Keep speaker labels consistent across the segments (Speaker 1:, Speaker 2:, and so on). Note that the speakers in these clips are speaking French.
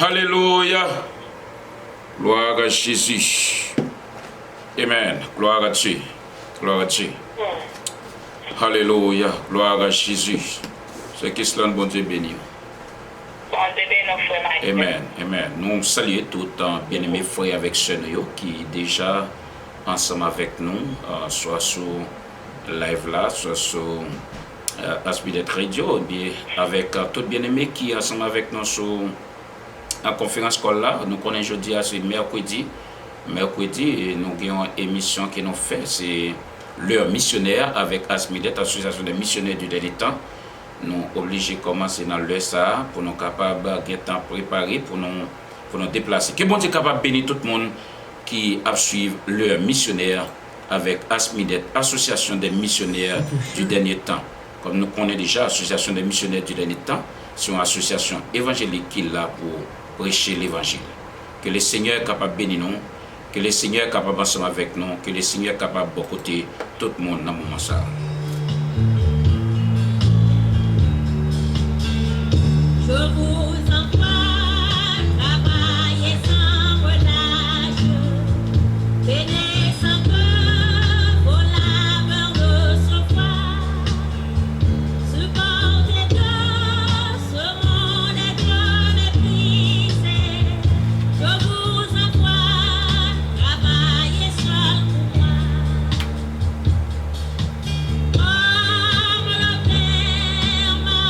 Speaker 1: Alléluia. Gloire à Jésus. Amen. Gloire à Dieu. Gloire à Dieu. Alléluia. Gloire à Jésus. C'est que cela, bon Dieu béni. Amen. Amen. Nous saluons tout un bien-aimé frère avec sœur qui est déjà ensemble avec nous, soit sur live là, soit sur Aspidet Radio, bien avec tout bien-aimé qui est ensemble avec nous sur la conférence call là. Nous connaissons aujourd'hui, c'est mercredi, et nous avons une émission qui nous fait, c'est l'heure missionnaire avec Asmidet, Association des missionnaires du dernier temps. Nous obligés de commencer dans l'heure ça pour nous capables de temps préparer pour nous déplacer. Que bon Dieu capable de bénir tout le monde qui a suivi l'heure missionnaire avec Asmidet, Association des missionnaires du dernier temps. Comme nous connaissons déjà l'Association des missionnaires du dernier temps, c'est une association évangélique qui est là pour prêcher l'évangile. Que le Seigneur est capable de bénir nous, que le Seigneur est capable d'ensemble avec nous, que le Seigneur est capable de côté tout le monde dans le moment ça.
Speaker 2: Je vous envoie travailler sans relâche, venez sans peur, vos labeurs recevoir, supportez de ce monde être méprisé. Je vous envoie travailler seul pour moi, comme le Père m'a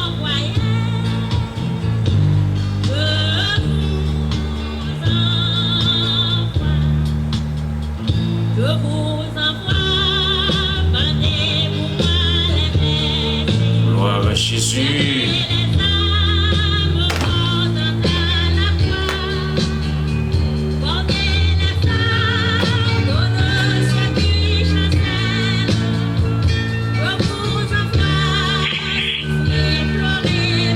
Speaker 2: envoyé. Je vous envoie, bandez-vous pas les blessés.
Speaker 1: Gloire à Jésus.
Speaker 2: Les âmes portent à la croix. Portez les fardeaux de ceux qui chassèrent. Je vous envoie, souffrez, pleurez.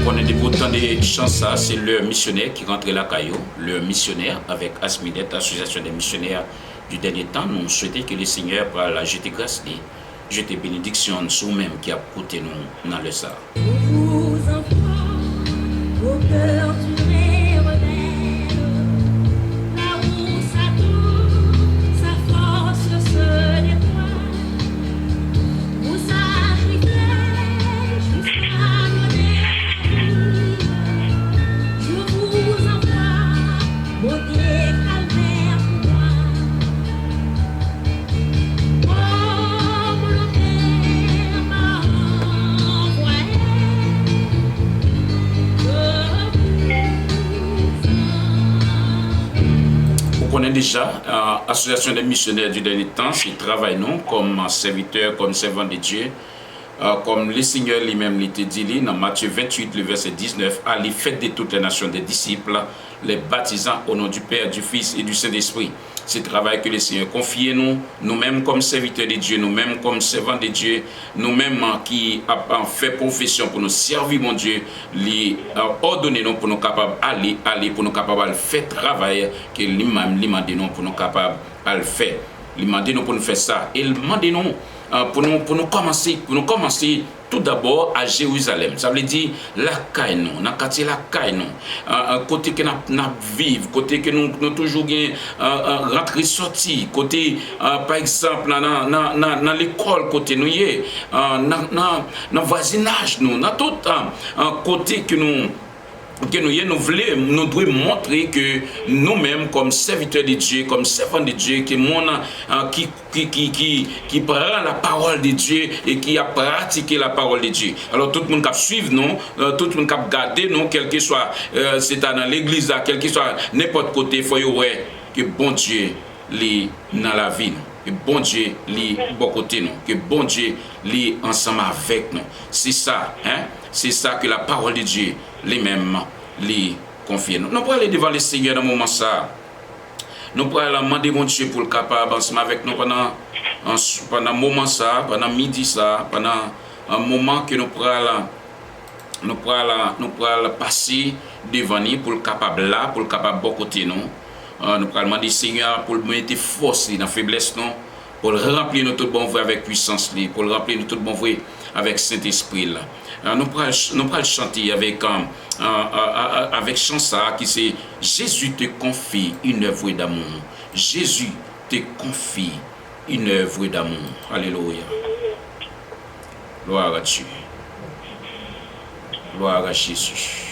Speaker 1: On est pourtant des chants, ça, c'est le missionnaire qui rentre la caillou, le missionnaire avec Asmidet, Association des missionnaires du dernier temps. Nous souhaitons que le Seigneur, par la jeter grâce, jeter bénédiction sur nous-mêmes qui a coûté nous dans le ça.
Speaker 2: Vous enfants, au cœur du rebelle, là où sa tour, sa force se déploie, vous arrivez jusqu'à donner la vie. Je vous envoie, beauté calvaire pour moi, comme le Père m'a envoyé.
Speaker 1: Vous connaissez déjà l'Association des missionnaires du dernier temps, qui travaille nous comme serviteurs, comme servants de Dieu. Comme le Seigneur lui-même l'était dit dans Matthieu 28, le verset 19, allez faites de toutes les nations des disciples, les baptisant au nom du Père, du Fils et du Saint-Esprit. C'est le travail que le Seigneur confie nous-mêmes comme serviteurs de Dieu, nous-mêmes comme servants de Dieu, nous-mêmes qui avons fait profession pour nous servir, mon Dieu, les ordonner nous pour nous capables d'aller, pour nous capables de faire travail que lui-même demande nous pour nous capables de le faire. Il demande nous pour nous faire ça. Il demande nous pour nous commencer tout d'abord à Jérusalem. Ça veut dire la caille nous, na quartier la caille nous, côté que nous vivons, côté que nous toujours gain rentrer sortir, côté par exemple dans l'école côté nous y dans voisinage nous, dans tout côté que nous devons montrer que nous-mêmes, comme serviteurs de Dieu, comme servants de Dieu, qui prend la parole de Dieu et qui a pratiqué la parole de Dieu. Alors tout le monde qui suit nous, tout le monde qui garde nous, quel que soit, c'est dans l'église, quel que soit n'importe côté, il faut que bon Dieu est dans la vie. Que bon Dieu est bon côté nous, que bon Dieu est ensemble avec nous. C'est ça, hein? C'est ça que la parole de Dieu lui-même lui confie. Nous pouvons aller devant le Seigneur dans ce moment ça. Nous pouvons aller demander mon Dieu pour le capable ensemble avec nous pendant un moment ça, pendant midi ça, pendant un moment que nous pouvons nous pourrons passer devant nous pour le capable là, pour le capable bon côté nous. Nous pourrons demander Seigneur pour mettre force dans la faiblesse nous, pour le remplir notre bon vrai avec puissance, pour le remplir notre bon vrai avec Saint-Esprit. Nous pourrons chanter avec chanson qui c'est Jésus te confie une œuvre d'amour. Jésus te confie une œuvre d'amour. Alléluia. Gloire à Dieu. Gloire à Jésus.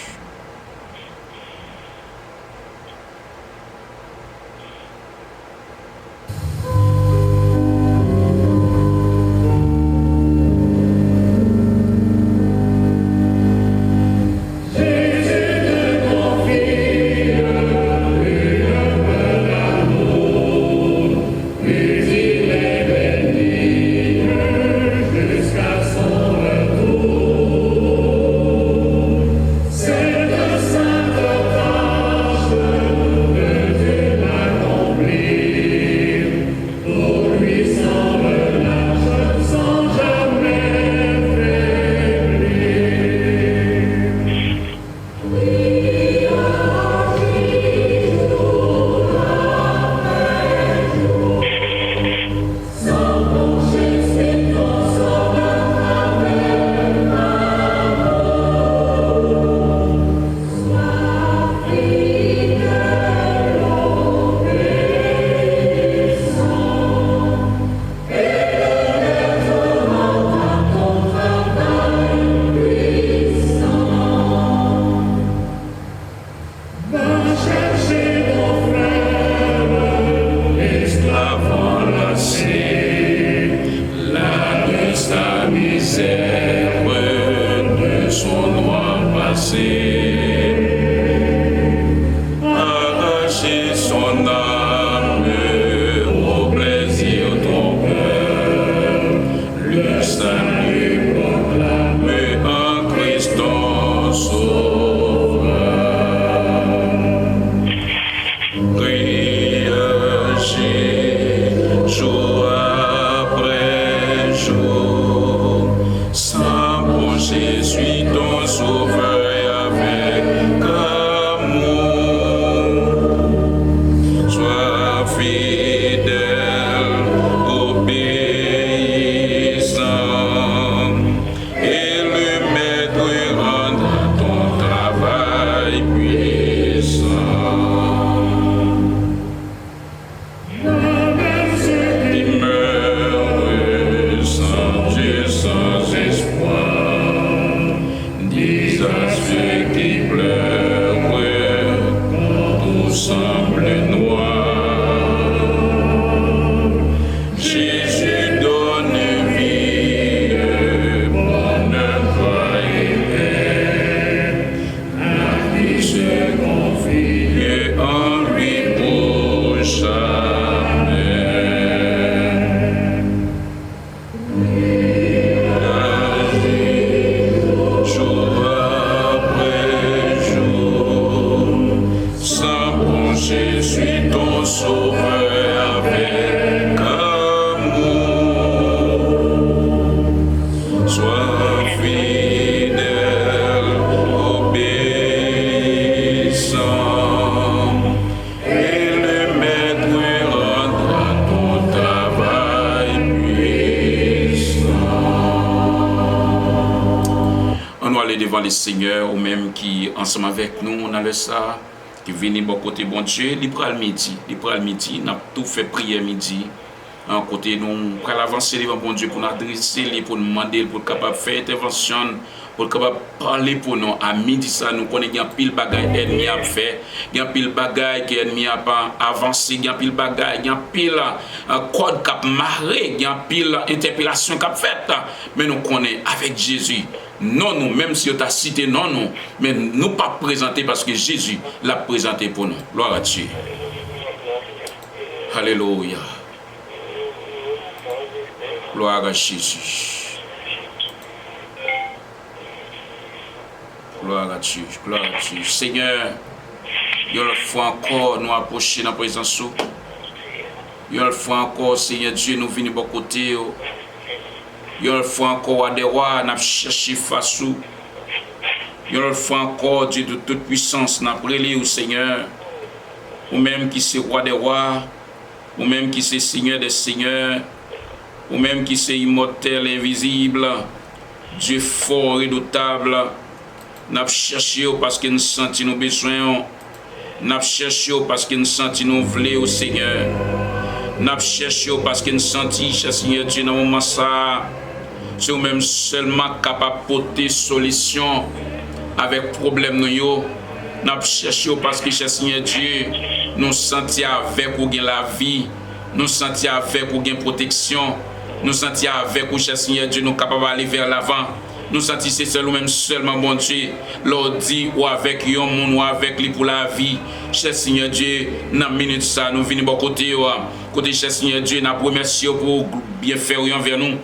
Speaker 3: devant les seigneurs ou même qui ensemble avec nous on a le ça qui viennent bon côté bon Dieu libre à midi n'a tout fait prière midi en côté nous pour avancer devant bon Dieu pour nous adresser pour nous demander pour capable faire intervention pour capable parler pour nous à midi ça nous connaît bien pile bagaille ennemi a fait bien pile bagaille que ennemi a pas avancé bien pile bagaille bien pile code cap marré bien pile interpellation cap fait mais nous connaît avec Jésus non nous même si on t'a cité non nous mais nous pas présenter parce que Jésus l'a présenté pour nous. Gloire à Dieu. Alléluia. Gloire à Jésus. Gloire à Dieu. Gloire à Dieu. Seigneur, une fois encore nous approcher dans la présence. Une fois encore, Seigneur Dieu, nous venons de bon côté. Une fois encore, à des rois, nous cherchons face. Une autre fois encore, Dieu de toute puissance, n'a prié au Seigneur, ou même qui c'est roi des rois, ou même qui c'est Seigneur des seigneurs, ou même qui c'est immortel, invisible, Dieu fort, redoutable. N'a cherché parce que nous sentons nos besoins, n'a cherché parce que nous sentons nos voulons au Seigneur, n'a cherché parce que nous sentons, cher Seigneur Dieu, dans le moment ça, c'est même seulement capable de porter solution avec problème nous. N'a cherché parce que, cher Seigneur Dieu, nous sentons avec ou la vie, nous sentons avec ou protection, nous sentons avec ou, cher Seigneur Dieu, nous capables d'aller vers l'avant. Nous sentons c'est seulement bon Dieu, l'on dit ou avec un monde ou avec lui pour la vie. Cher Seigneur Dieu, dans minute ça, nous venons de côté, cher Seigneur Dieu, nous remercions pour bien faire envers nous.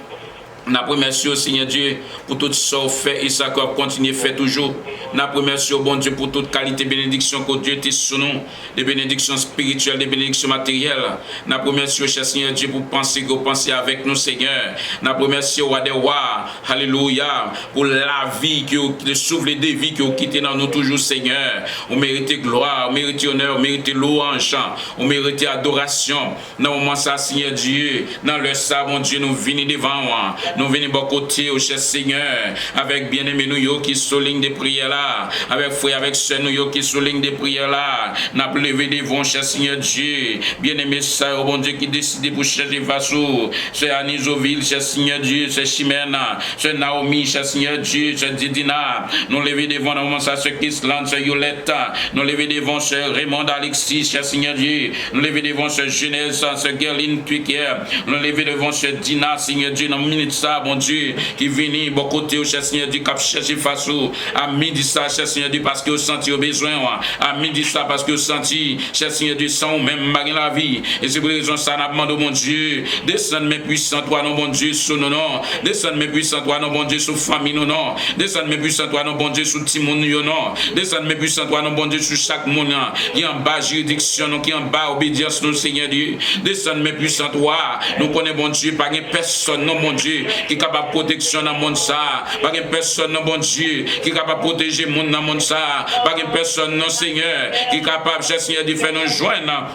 Speaker 3: Nous remercions Seigneur Dieu pour tout ce qu'on fait et ça qu'on continue à faire toujours. Nous remercions bon Dieu pour toute qualité de bénédiction que Dieu t'a sur nous, des bénédictions spirituelles, des bénédictions matérielles. Nous remercions cher Seigneur Dieu pour penser avec nous Seigneur. Nous remercions roi des rois, alléluia, pour la vie le souffle de vie que vous quittez dans nous toujours Seigneur. On mérite gloire, on mérite honneur, on mérite louange, on mérite adoration. Dans le moment ça Seigneur Dieu, dans le ça mon Dieu nous venons devant moi. Nous venons de côté au cher Seigneur, avec bien-aimés nous qui soulignent des prières là, avec frères, avec sœurs nous qui soulignent des prières là. Nous avons levé devant cher Seigneur Dieu, bien-aimés ça, bon Dieu qui décide pour chercher Vassou, c'est Anisoville, cher Seigneur Dieu, c'est Chimène, c'est Naomi, cher Seigneur Dieu, c'est Didina. Nous levé devant nous ça, c'est Kisland, c'est Yoletta. Nous levé devant c'est Raymond Alexis, cher Seigneur Dieu. Nous levé devant c'est Genèse, c'est Gerline Tuiquier. Nous levé devant c'est Dina, Seigneur Dieu, dans minute ça, bon Dieu, qui vient bon côté au cher Seigneur Dieu, qui cherche face à midi ça, cher Seigneur Dieu, parce que vous sentez au besoin, à midi ça, parce que vous sentez, cher Seigneur Dieu, sans même malgré la vie. Et c'est pour raison ça, nous demandons, mon Dieu, descends mes puissants, toi, non, bon Dieu, sur nos noms, descends mes puissants, toi, non, bon Dieu, sur famille, non, non, descends mes puissants, toi, non, bon Dieu, sur Timon, non, descends mes puissants, toi, non, bon Dieu, sur chaque monde, qui est en bas juridiction, qui est en bas obédience, nous, Seigneur Dieu, descends mes puissants, toi, nous connaissons, bon Dieu, pas personne, non, bon Dieu, qui est capable de protection dans le monde ça, pas de personne, non, bon Dieu, qui est capable de protéger le monde dans le monde ça, pas de personne, non, Seigneur, qui est capable, cher Seigneur, de faire nous joindre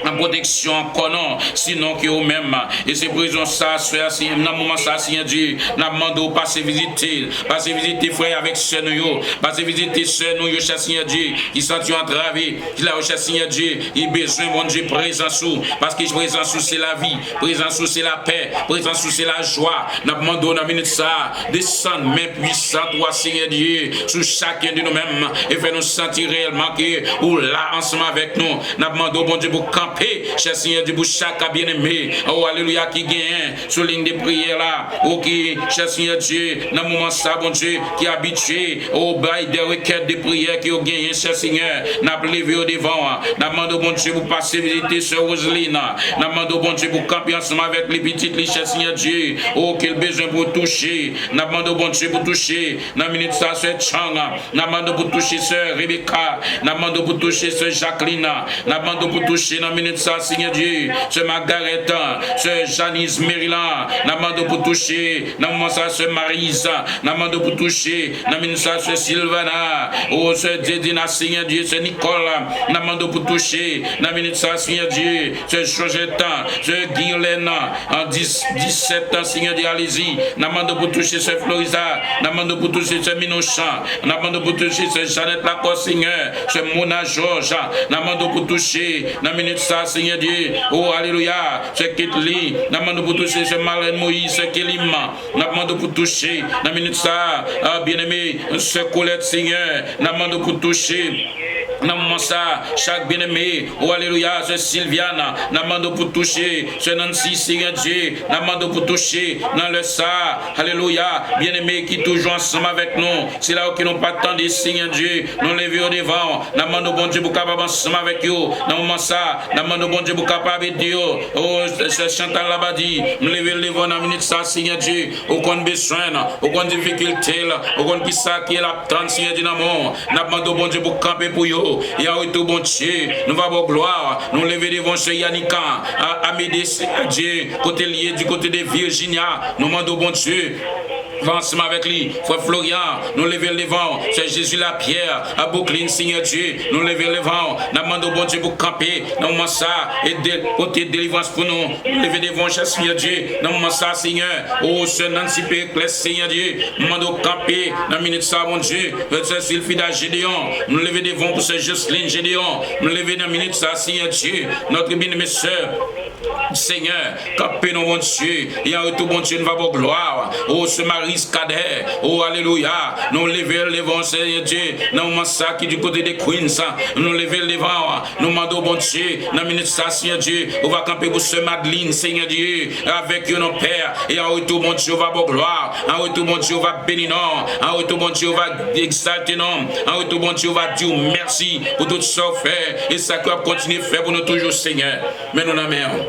Speaker 3: en protection encore non, sinon que vous-même. Et c'est pour raison ça, dans le moment ça, Seigneur Dieu, nous demandons de passer visiter frère avec soeur nous, passer visiter soeur nous, cher Seigneur Dieu, qui sont entravés, qui là, cher Seigneur Dieu, il a besoin, mon Dieu, présence sous, parce que présence sous c'est la vie, présence sous c'est la paix, présence sous c'est la joie. Nous demandons dans minute ça, descendre main puissante, toi, Seigneur Dieu, sur chacun de nous-mêmes, et faire nous sentir réellement que ou là ensemble avec nous. Nous demandons, bon Dieu, pour camper, cher Seigneur Dieu, pour chaque bien-aimé, oh alléluia, qui gagne sur ligne de prière là, oh qui, cher Seigneur Dieu, dans le moment ça, bon Dieu, qui est habitué au bail des requêtes de prière qui ont gagné, cher Seigneur, nous levé au devant, nous demandons, bon Dieu, pour passer visiter sur Roseline, nous demandons, bon Dieu, pour camper ensemble avec les petites, les cher Seigneur Dieu, oh quel besoin pour toucher, nous demandons, bon Dieu, pour toucher, dans la minute ça, c'est Changa, nous demandons pour toucher sœur Rebecca, nous demandons pour toucher sœur Jacqueline, nous demandons pour toucher dans la minute ça, Seigneur Dieu, c'est Margaret, c'est Janice Maryland, nous demandons pour toucher, dans le moment ça, c'est Marisa, nous demandons pour toucher, dans la minute ça, c'est Sylvana, oh, c'est Dédina, Seigneur Dieu, c'est Nicole, nous demandons pour toucher, dans la minute ça, Seigneur Dieu, c'est Georgette, c'est Guylaine, en 17 ans, Seigneur Dieu, allez-y, nous demandons pour toucher, c'est Florisa, nous demandons pour toucher, c'est Minochan, nous demandons pour toucher, c'est Jeannette Lacoste, Seigneur, c'est Mona Georges, nous demandons pour toucher, dans la minute ça, Seigneur Dieu, oh, alléluia, c'est Kitli, nous demandons pour toucher, c'est Marlène Moïse, c'est Kelima, nous demandons pour toucher, dans la minute ça, bien-aimé, c'est Colette, Seigneur, nous demandons pour toucher, dans le moment ça, chaque bien-aimé, oh alléluia, c'est Sylviana, nous demandons pour toucher, c'est Nancy, Seigneur Dieu, nous demandons pour toucher, dans le ça, alléluia, bien-aimé qui toujours ensemble avec nous, c'est là où qui n'ont pas attendu, Seigneur Dieu, nous lever au devant, nous demandons bon Dieu pour capable ensemble avec eux, dans le moment ça, nous demandons bon Dieu pour capable de Dieu, oh c'est Chantal Labadi, nous lever le devant dans la minute ça, Seigneur Dieu, aucun besoin, aucune difficulté, aucun qui ça qui est l'attente, Seigneur Dieu, nous demandons bon Dieu pour camper pour eux. Il y a tout bon Dieu, nous va pour gloire, nous lever devant chez Yannicka, Amédée, Dieu, côté lié du côté de Virginia, nous demandons bon Dieu. Va ensemble avec lui, frère Florian, nous lever le vent, c'est Jésus la pierre, à Brooklyn, Seigneur Dieu, nous lever le vent, nous demandons bon Dieu pour camper, dans le moment ça, et côté délivrance pour nous, lever des vents, Seigneur Dieu, dans le moment ça, Seigneur, oh, ce Nancy Péclès, Seigneur Dieu, nous demandons camper, dans la minute ça, mon Dieu, c'est Sylphida Gédéon, nous lever des vents pour ce Jocelyne Gédéon, nous lever dans la minute ça, Seigneur Dieu, notre bien-aimé sœur, Seigneur, camper nous, mon Dieu, et en retour, mon Dieu, nous va pour gloire, oh, ce Marie Cadet, oh, alléluia, nous lever le vent, Seigneur Dieu, dans le moment ça, qui du côté des Queens, nous lever le vent, nous demandons, bon Dieu, dans la minute ça, Seigneur Dieu, on va camper pour ce Madeleine, Seigneur Dieu, avec nos pères, et en retour, mon Dieu, on va pour gloire, en retour, mon Dieu, on va bénir, en retour, mon Dieu, on va exalter, en retour, mon Dieu, on va dire merci pour tout ce qu'on fait, et ça qu'on va continuer à faire pour nous toujours, Seigneur, mais nous n'avons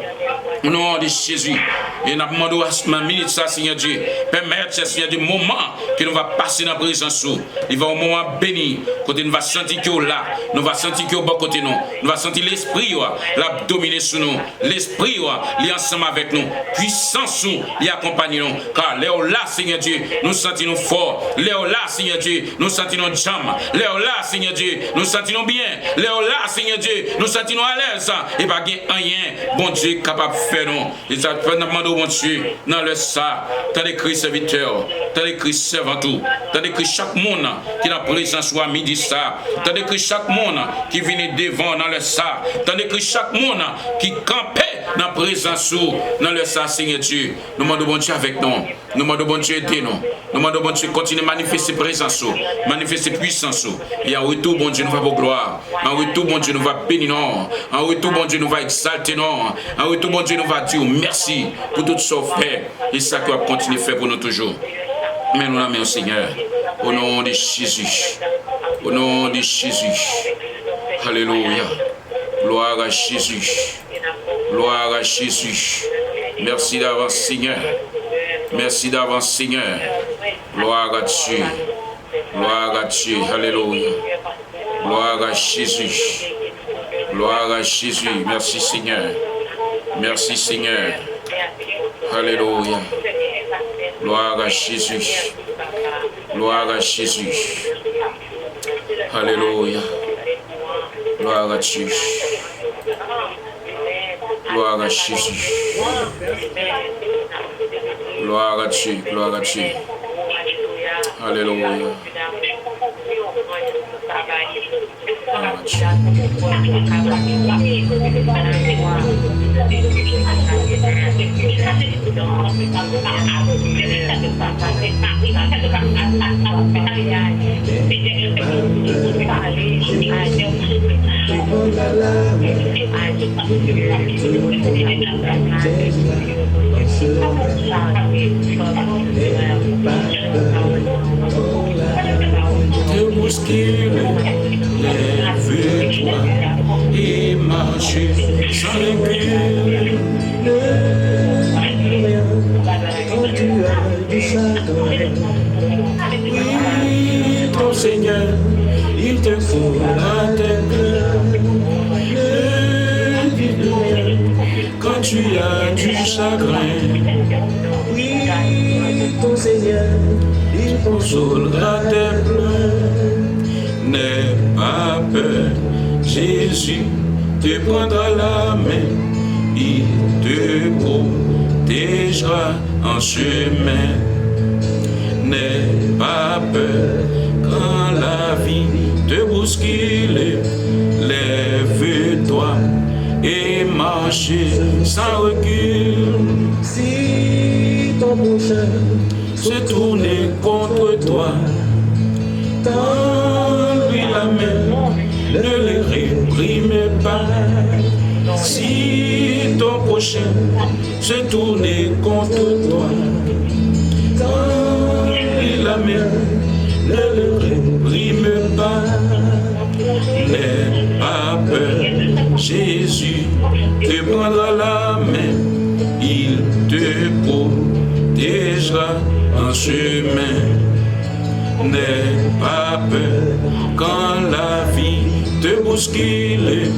Speaker 3: au nom de Jésus, et nous demandons à ce minute ça, Seigneur Dieu, permettre, Seigneur, du moment que nous va passer dans la présence, il va au moment béni, côté nous va sentir que là, nous va sentir que au bon côté nous va sentir l'esprit la dominer sur nous, l'esprit il est ensemble avec nous, puissance il accompagne nous, car Léo là, Seigneur Dieu, nous sentons forts, Léo là, Seigneur Dieu, nous sentons jam, Léo là, Seigneur Dieu, nous sentons bien, Léo là, Seigneur Dieu, nous sentons à l'aise, et pas rien, bon Dieu capable de faire nous, et ça peut nous demander, bon Dieu, dans le ça, t'as écrit serviteur, t'as écrit servant tout, t'as écrit chaque monde qui est en présence soit midi ça, t'as écrit chaque monde qui vient devant dans le ça, t'as écrit chaque monde qui campait dans la présence dans le ça, Seigneur Dieu, nous demandons bon Dieu avec nous, nous demandons bon Dieu aider nous, nous demandons bon Dieu continuer à manifester présence, manifester puissance, et en retour bon Dieu nous va pour gloire, en retour bon Dieu nous va bénir, en retour bon Dieu nous va exalter, en retour bon Dieu nous va dire merci pour tout ce qu'on fait, et ça qu'on va continuer à faire pour nous toujours. Mais nous l'amenons, Seigneur, au nom de Jésus, au nom de Jésus. Alléluia. Gloire à Jésus. Gloire à Jésus. Merci d'avance, Seigneur. Merci d'avance, Seigneur. Gloire à Dieu. Gloire à Dieu. Alléluia. Gloire à Jésus. Gloire à Jésus. Merci, Seigneur. Merci, Seigneur. Alléluia. Gloire à Jésus. Gloire à Jésus. Alléluia. Gloire à Dieu. Gloire à Jésus. Gloire à Dieu. Gloire à Dieu. Alléluia. Te busquer, lève-toi et marche sans recul.
Speaker 4: Quand tu as du chagrin,
Speaker 3: Oui, ton Seigneur, il te fera tes pleurs. Quand tu as du chagrin,
Speaker 4: oui, ton Seigneur, il
Speaker 3: consolera tes pleurs. N'aie pas peur, Jésus te prendra la main, il te protégera en chemin. N'aie pas peur quand la vie te bouscule, lève-toi et marche sans recul.
Speaker 4: Si ton prochain
Speaker 3: Se tourner contre toi, tends-lui la main, ne le réprime pas. Si ton prochain se tourne contre toi, tends-lui la main, ne le réprime pas. N'aie pas peur, Jésus te prendra la main, il te protégera en chemin. N'aie pas peur quand la vie te bouscule,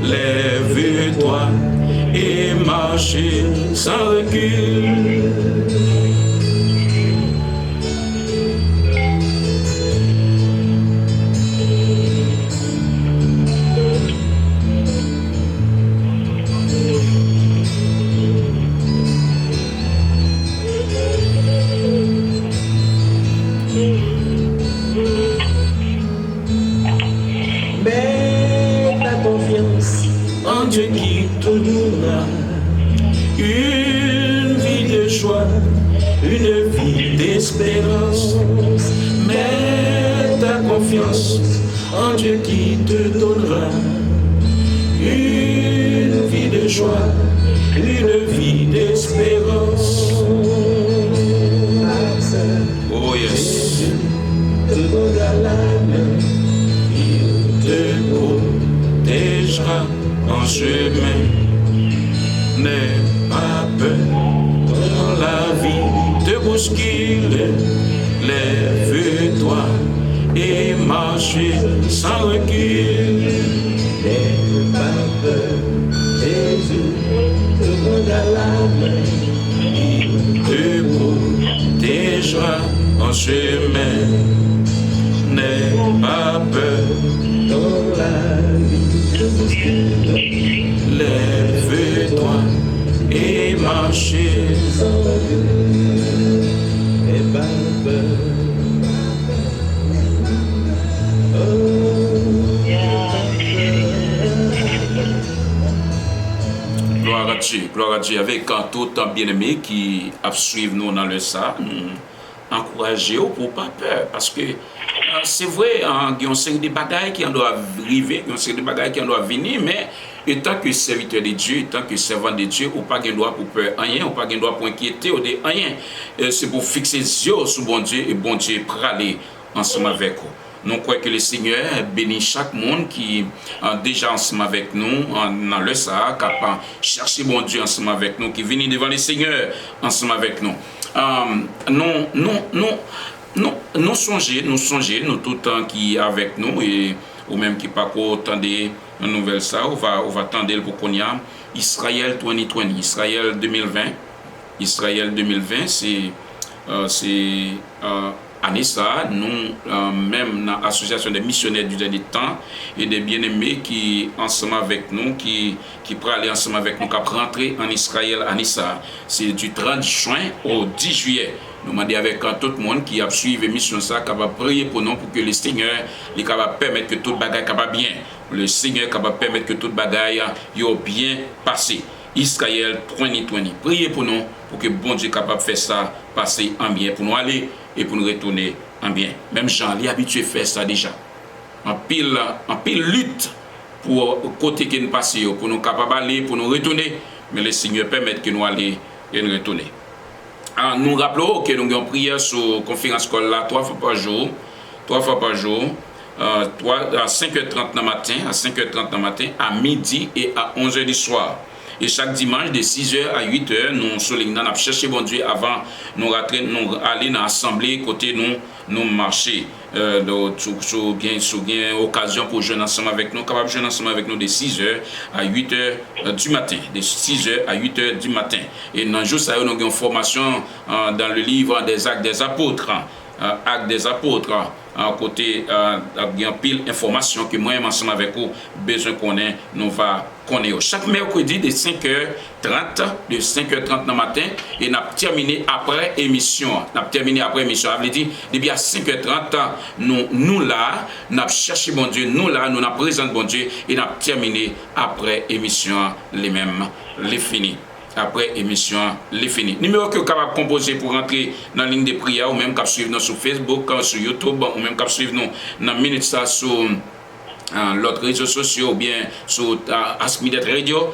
Speaker 3: lève-toi et marche sans recul. un Dieu qui te donnera une vie de joie, une vie d'espérance. Mets ta confiance en Dieu qui te donnera une vie de joie, une vie d'espérance. Oh yes. Te donnera la main, il te protégera en chemin. N'aie pas peur dans la vie te bouscule. Lève-toi et marche sans recul. N'aie pas peur, Jésus te donnera la main, il te protégera en chemin. N'aie pas peur dans la vie te bouscule. Lève-toi et marche sans recul. N'aie pas peur. Gloire à Dieu, avec tout un bien-aimé qui a suivi nous dans le ça, nous encourager pour pas peur, parce que c'est vrai, il y a un certain de bagailles qui doivent arriver, il y a un certain de bagailles qui doivent venir, mais étant que serviteur de Dieu, étant que servant de Dieu, ou pas de droit pour peur rien, ou pas de droit pour inquiéter, ou de rien, c'est pour fixer les yeux sur bon Dieu, et bon Dieu pour aller ensemble avec vous. Nous croyons que le Seigneur bénit chaque monde qui est déjà ensemble avec nous, dans le Sahara, capable de chercher bon Dieu ensemble avec nous, qui vient devant le Seigneur ensemble avec nous. Nous songeons, nous tout le temps qui est avec nous, et ou même qui pas attendre une nouvelle ça, on va attendre pour qu'on y a Israël 2020, Israël 2020. Israël 2020, c'est année ça, nous, même dans l'association des missionnaires du dernier temps et des bien-aimés qui ensemble avec nous, qui pourraient aller ensemble avec nous, qui rentrer en Israël année ça. C'est du 30 juin au 10 juillet. Nous demandons avec tout le monde qui a suivi mission ça, capable de prier pour nous, pour que le Seigneur est capable de permettre que tout bagaille capable bien. Le Seigneur est capable de permettre que tout bagaille ait bien passé. Israël 2020. Priez pour nous, pour que bon Dieu est capable de faire ça passer en bien, pour nous aller et pour nous retourner en bien. Même Jean, il est habitué à faire ça déjà. En pile lutte pour côté qui nous passe, pour nous capables d'aller, pour nous retourner, mais le Seigneur permet que nous aller et nous retourner. Nous rappelons que nous avons prié sur la conférence scolaire là 3 fois par jour, à 5h30 dans le matin, à midi et à 11h du soir. Et chaque dimanche, de 6h à 8h, nous soulignons, nous cherchons bon Dieu avant nous aller dans l'assemblée, côté nous marcher. Bien occasion pour jouer ensemble avec nous, capable de jouer ensemble avec nous de 6h à 8h du matin. De 6h à 8h du matin. Et dans le jour, nous avons une formation dans le livre des Actes des Apôtres. Actes des Apôtres. À côté, il y a pile d'informations que moi, ensemble avec vous, besoin qu'on ait, nous va connaître. Chaque mercredi de 5h30 dans le matin, et nous terminé après émission. Ça veut dire, depuis à 5h30, nous là, nous cherché bon Dieu, nous là, nous présentons bon Dieu, et nous terminé après émission, les mêmes, les finis. Après émission, les finis. Numéro que vous capable de composer pour rentrer dans la ligne de prière, ou même capable suivre nous sur Facebook, sur YouTube, ou même capable suivre nous dans Minute ça sur l'autre réseaux sociaux, ou bien sur Ask Me That Radio,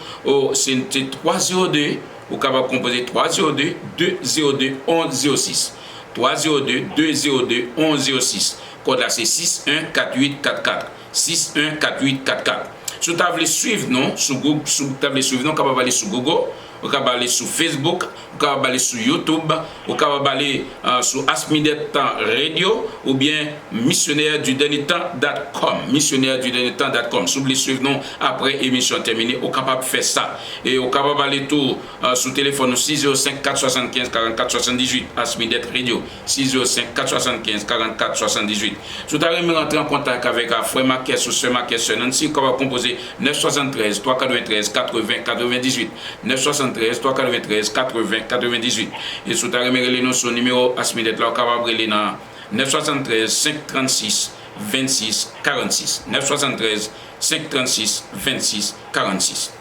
Speaker 3: c'est 302, vous capable de composer 302 202 1106. 302 202 1106. Code là c'est 614844. 614844. Si vous voulez suivre nous sur Google, si vous voulez suivre nous, capable aller sur Google. Vous pouvez aller sur Facebook, vous pouvez aller sur YouTube, vous pouvez aller sur Ask Me That Radio ou bien missionnaire du dernier temps.com. Missionnaire du dernier temps.com. Si vous voulez suivre nous après émission terminée, vous pouvez faire ça. Et vous pouvez aller tout sur le téléphone 605 475 44 78. Ask Me That Radio 605 475 44 78. Si vous avez rentrer en contact avec frère Marquès ou sœur Marquès, Nancy, vous pouvez composer 973 393 80 98. 973 393 80 98. Et si vous avez relé son numéro Ask Me That là, vous pouvez relé dans 973 536 26 46. 973 536 26 46.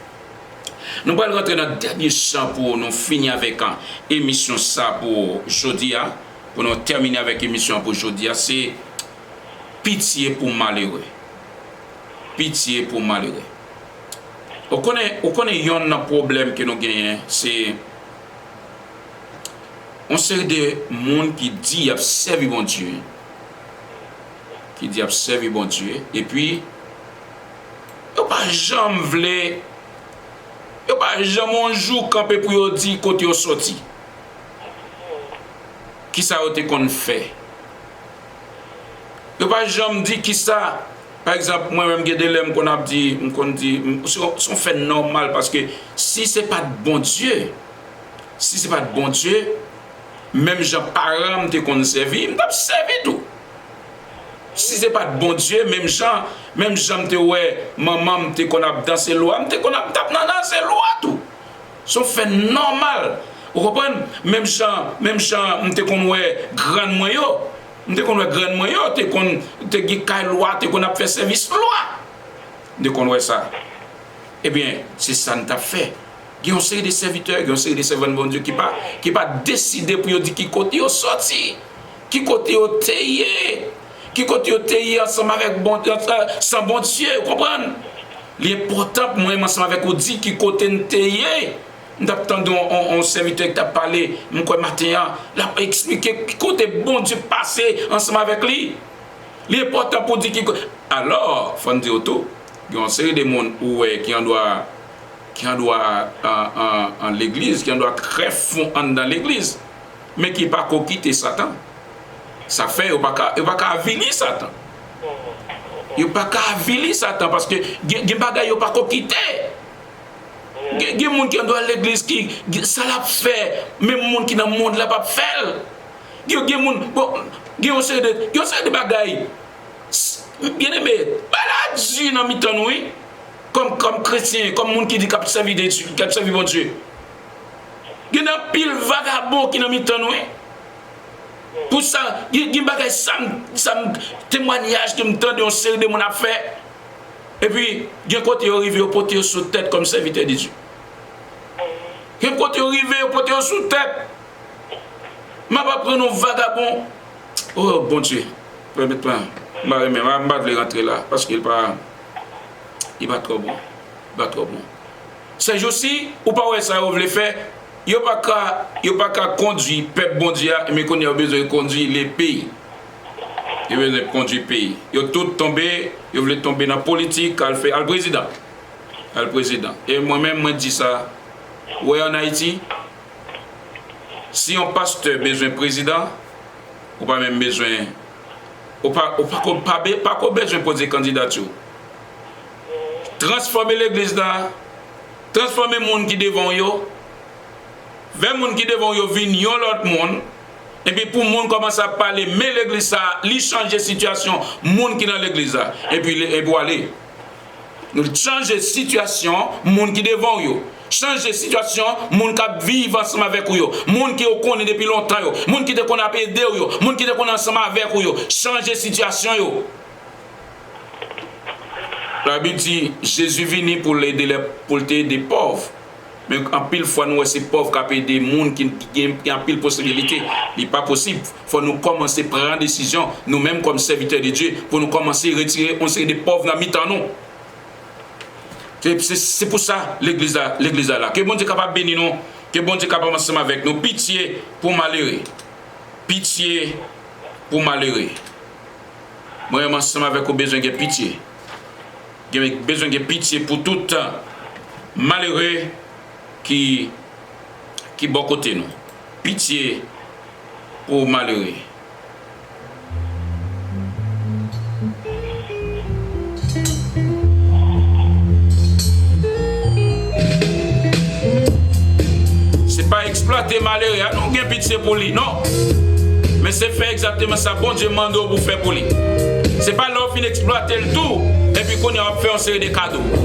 Speaker 3: Nous allons rentrer dans le dernier champ pour nous finir avec une émission ça pour aujourd'hui. Pour nous terminer avec l'émission pour aujourd'hui, c'est pitié pour malheureux. Pitié pour malheureux. On connaît un problème que nous gagnons, c'est on sait des monde qui dit qu'ils servi bon Dieu. Qui dit qu'ils servi bon Dieu. Et puis, ils ne pas jamais voulu. Ils ne pas jamais un jour camper pour dire côté ils sorti. Qui ça a été qu'on fait? Ils ne pas jamais dire qui ça. Par exemple, moi-même, j'ai des lèvres qu'on a dit, sont fait normal parce que si ce n'est pas de bon Dieu, même gens parents qu'on servi, ils m'ont servi tout. Si ce n'est pas de bon Dieu, même gens te ouais, maman qu'on a dansé loi, qu'on a dansé loi tout. Sont fait normal. Vous comprenez? Même gens qu'on ouais grand moyen. Nous avons grand moyen, nous avons loi, nous avons fait service loi. Nous avons ça. Eh bien, c'est ça que nous avons fait. Il y a une série de serviteurs, il y a une série de servants de bon Dieu qui n'ont pas décidé pour dire qui côté ils sorti, qui côté ils taillé, qui côté ils taillé ensemble avec sans bon Dieu, vous comprenez? L'important pour moi, ensemble avec vous, dit qui côté ils taillé. Nous avons un serviteur qui t'a parlé, je matin, il a expliqué côté bon Dieu passé ensemble avec lui. L'important pour dire qu'il. Alors, il faut dire tout. Il y a une série de monde qui en doit en l'église, qui en doit très fond dans l'église, mais qui n'a pas quitter Satan. Ça fait, il n'y a pas qu'à avilir Satan. Il n'y a pas qu'à avilir Satan parce que il n'y a pas qu'à quitter. Il y a des gens qui sont à l'église qui ça l'a fait, même les gens qui sont dans le monde l'a pas fait. Il y a des gens qui bagailles. Bien aimé, pas la Dieu dans mi-temps oui, comme chrétien, comme gens qui dit qu'ils servent bon Dieu. Il y a un pile vagabond qui dans mi-temps oui. Pour ça, il y a des bagailles ça témoignage qui me tend de série de mon affaire. Et puis, il y a un côté arrivé au poteau sous tête comme serviteur de Dieu. Il y a un côté arrivé au poteau sous tête. Je ne vais pas prendre un vagabond. Oh, bon Dieu. Permettez-moi. Je ne vais pas rentrer là. Parce qu'il va trop bon. Il va trop bon. C'est aussi, ou pas ouais ça, vous voulez faire. Il n'y a pas qu'à conduire le peuple bon Dieu, mais qu'on a besoin de conduire les pays. Il veut conduire le pays. Il a tout tombé, il voulait tomber dans la politique, le président. Et moi-même, je dis ça. Ouais, en Haïti, si un pasteur a besoin de président, ou pas même besoin, ou pas besoin de poser candidature. Transformer l'église là, transformer les gens qui devant eux, 20 gens qui devant eux viennent l'autre monde. Et puis pour le monde commence à parler, mais l'église ça, il change de situation, le monde qui est dans l'église là. Et puis aller. Nous change de situation, le monde qui est devant eux. Change de situation, le monde qui vit ensemble avec eux. Le monde qui est connu depuis longtemps. Le monde qui est connu avec eux. Le monde qui est connu ensemble avec eux. Change de situation. La Bible dit, Jésus venu pour aider les pauvres. Mais en pile fois, nous, ces pauvres qui ont des gens qui ont pile possibilité. Il n'est pas possible. Il faut nous commencer à prendre des décisions, nous-mêmes comme serviteurs de Dieu, pour nous commencer à retirer on sait des pauvres dans mi-temps nous. C'est pour ça l'église là. Que bon Dieu capable de bénir nous, que bon Dieu capable ensemble avec nous. Pitié pour malheureux. Pitié pour malheureux. Moi, ensemble avec vous, besoin de pitié. J'ai besoin de pitié pour tout malheureux qui bon côté nous. Pitié pour malheureux. C'est pas exploiter malheureux, non, gain pitié pour lui, non. Mais c'est faire exactement ça, bon Dieu mande pour faire pour lui. C'est pas l'offre d'exploiter le tout et puis qu'on a fait une série de cadeaux.